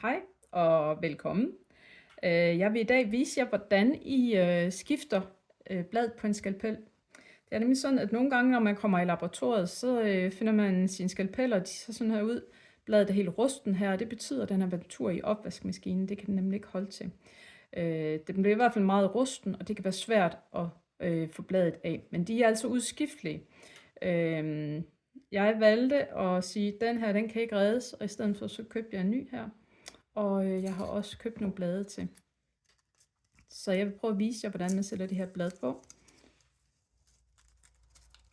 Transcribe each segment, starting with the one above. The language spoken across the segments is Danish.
Hej og velkommen. Jeg vil i dag vise jer, hvordan I skifter bladet på en skalpel. Det er nemlig sådan, at nogle gange, når man kommer i laboratoriet, så finder man sine skalpeller, de ser sådan her ud. Bladet er helt rusten her, og det betyder, at den har været en tur i opvaskemaskinen. Det kan den nemlig ikke holde til. Det bliver i hvert fald meget rusten, og det kan være svært at få bladet af. Men de er altså udskiftelige. Jeg valgte at sige, at den her, den kan ikke reddes, og i stedet for så købte jeg en ny her. Og jeg har også købt nogle blade til. Så jeg vil prøve at vise jer, hvordan man sætter det her blad på.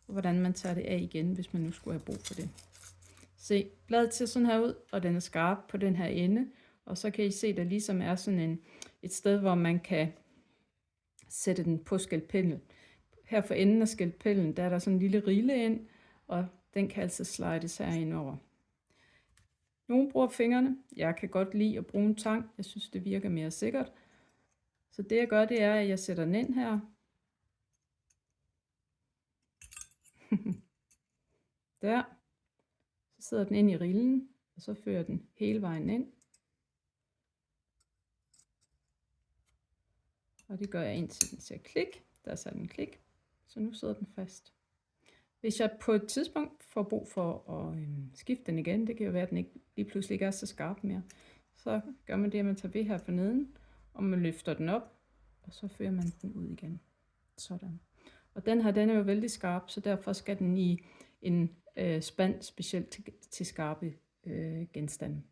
Og hvordan man tager det af igen, hvis man nu skulle have brug for det. Se, bladet ser sådan her ud, og den er skarp på den her ende. Og så kan I se, at der ligesom er sådan et sted, hvor man kan sætte den på skalpellen. Her for enden af skalpellen, der er der sådan en lille rille ind, og den kan altså slides herind over. Nogle bruger fingrene. Jeg kan godt lide at bruge en tang. Jeg synes, det virker mere sikkert. Så det jeg gør, det er, at jeg sætter den ind her. Der. Så sidder den ind i rillen, og så fører den hele vejen ind. Og det gør jeg indtil den siger klik. Der er sat en klik. Så nu sidder den fast. Hvis jeg på et tidspunkt får brug for at skifte den igen, det kan jo være, at den ikke lige pludselig ikke er så skarp mere, så gør man det, at man tager ved her for neden, og man løfter den op, og så fører man den ud igen. Sådan. Og den her, den er jo vældig skarp, så derfor skal den i en spand specielt til skarpe genstande.